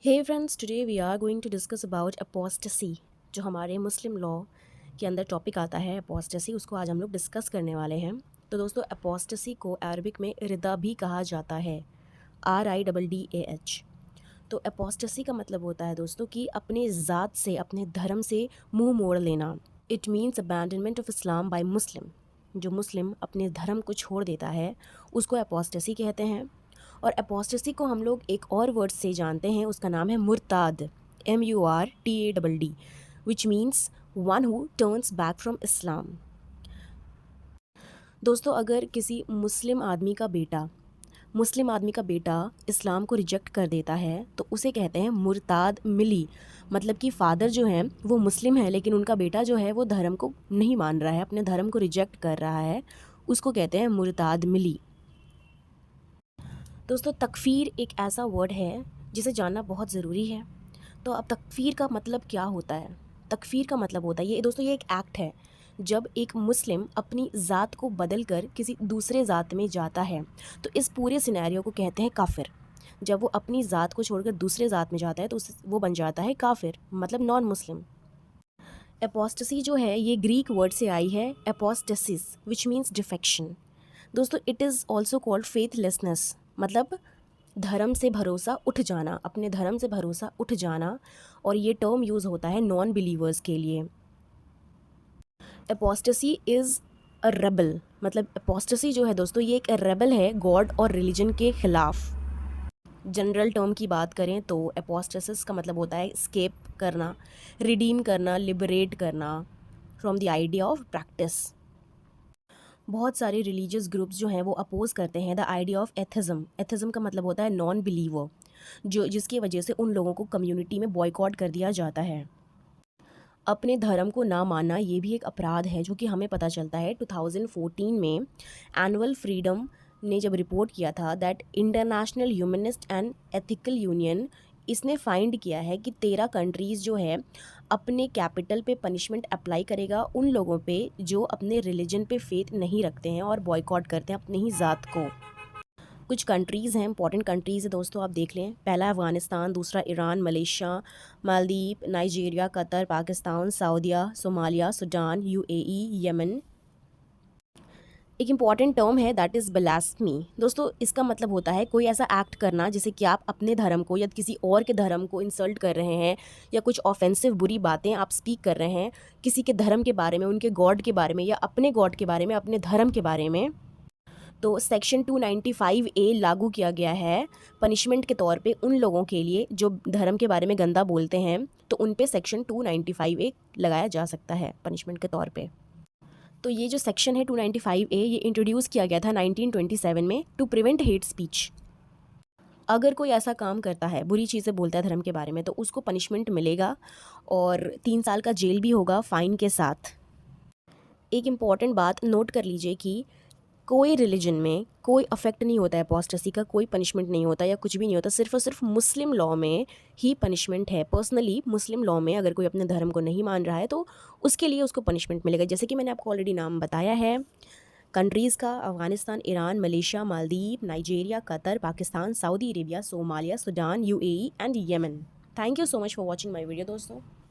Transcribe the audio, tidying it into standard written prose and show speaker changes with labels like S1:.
S1: Hey friends, today we are going to discuss about apostasy. जो हमारे मुस्लिम law के अंदर टॉपिक आता है अपोस्टेसी, उसको आज हम लोग डिस्कस करने वाले हैं। तो दोस्तों, अपोस्टेसी को अरबिक में रिदा भी कहा जाता है, RIDDAH। तो अपोस्टेसी का मतलब होता है दोस्तों कि अपने ज़ात से, अपने धर्म से मुंह मोड़ लेना। It means abandonment of Islam by मुस्लिम। जो मुस्लिम अपने धर्म को छोड़ देता है उसको अपोस्टेसी कहते हैं। और अपोस्टेसी को हम लोग एक और वर्ड से जानते हैं, उसका नाम है मुर्ताद, MURTADD, which means one who turns back from Islam. दोस्तों, अगर किसी मुस्लिम आदमी का बेटा इस्लाम को रिजेक्ट कर देता है तो उसे कहते हैं मुर्ताद मिली। मतलब कि फ़ादर जो हैं वो मुस्लिम है लेकिन उनका बेटा जो है वो धर्म को नहीं मान रहा है, अपने धर्म को रिजेक्ट कर रहा है, उसको कहते हैं मुर्ताद मिली। दोस्तों, तकफ़ीर एक ऐसा वर्ड है जिसे जानना बहुत ज़रूरी है। तो अब तकफ़ीर का मतलब क्या होता है? तकफ़ीर का मतलब होता है, ये एक एक्ट है। जब एक मुस्लिम अपनी ज़ात को बदल कर किसी दूसरे ज़ात में जाता है तो इस पूरे सिनेरियो को कहते हैं काफिर। जब वो अपनी ज़ात को छोड़कर दूसरे ज़ात में जाता है तो वो बन जाता है काफिर, मतलब नॉन मुस्लिम। एपोस्टेसी जो है ये ग्रीक वर्ड से आई है, एपोस्टेसिस, विच मीन्स डिफेक्शन। दोस्तों, it is also called faithlessness, मतलब धर्म से भरोसा उठ जाना, अपने धर्म से भरोसा उठ जाना। और ये टर्म यूज़ होता है नॉन बिलीवर्स के लिए। एपोस्टेसी इज़ अ रेबल, मतलब एपोस्टेसी जो है दोस्तों ये एक रेबल है गॉड और रिलीजन के ख़िलाफ़। जनरल टर्म की बात करें तो एपोस्टेसिस का मतलब होता है स्केप करना, रिडीम करना, लिबरेट करना from the idea of practice. बहुत सारे रिलीजियस ग्रुप्स जो हैं वो अपोज करते हैं the idea of atheism. Atheism का मतलब होता है नॉन बिलीवर, जिसकी वजह से उन लोगों को कम्युनिटी में बॉयकॉट कर दिया जाता है। अपने धर्म को ना मानना ये भी एक अपराध है, जो कि हमें पता चलता है 2014 में एनुअल फ्रीडम ने जब रिपोर्ट किया था that international humanist and ethical union, इसने फाइंड किया है कि 13 कंट्रीज़ जो है अपने कैपिटल पे पनिशमेंट अप्लाई करेगा उन लोगों पे जो अपने रिलीजन पे फेथ नहीं रखते हैं और बॉयकॉट करते हैं अपनी ही ज़ात को। कुछ कंट्रीज़ हैं, इंपॉर्टेंट कंट्रीज़ है दोस्तों, आप देख लें। पहला अफ़गानिस्तान, दूसरा Iran, Malaysia, Maldives, Nigeria, Qatar, Pakistan, सऊदीया, सोमालिया, सूडान, UAE, यमन। एक इम्पॉर्टेंट टर्म है दैट इज़ ब्लास्फेमी। दोस्तों, इसका मतलब होता है कोई ऐसा एक्ट करना जिसे कि आप अपने धर्म को या किसी और के धर्म को इंसल्ट कर रहे हैं, या कुछ ऑफेंसिव बुरी बातें आप स्पीक कर रहे हैं किसी के धर्म के बारे में, उनके गॉड के बारे में, या अपने गॉड के बारे में, अपने धर्म के बारे में। तो सेक्शन 295A लागू किया गया है पनिशमेंट के तौर पे उन लोगों के लिए जो धर्म के बारे में गंदा बोलते हैं, तो उन पे सेक्शन 295A लगाया जा सकता है पनिशमेंट के तौर पे। तो ये जो सेक्शन है 295A, ये इंट्रोड्यूस किया गया था 1927 में टू प्रिवेंट हेट स्पीच। अगर कोई ऐसा काम करता है, बुरी चीज़ें बोलता है धर्म के बारे में, तो उसको पनिशमेंट मिलेगा और 3 साल का जेल भी होगा फ़ाइन के साथ। एक इम्पॉर्टेंट बात नोट कर लीजिए कि कोई रिलीजन में कोई अफेक्ट नहीं होता है अपोस्टेसी का, कोई पनिशमेंट नहीं होता या कुछ भी नहीं होता, सिर्फ और सिर्फ मुस्लिम लॉ में ही पनिशमेंट है। पर्सनली मुस्लिम लॉ में अगर कोई अपने धर्म को नहीं मान रहा है तो उसके लिए उसको पनिशमेंट मिलेगा। जैसे कि मैंने आपको ऑलरेडी नाम बताया है कंट्रीज़ का, Afghanistan, Iran, Malaysia, Maldives, Nigeria, Qatar, Pakistan, Saudi Arabia, Somalia, Sudan, UAE and Yemen. Thank you so much for watching my video दोस्तों।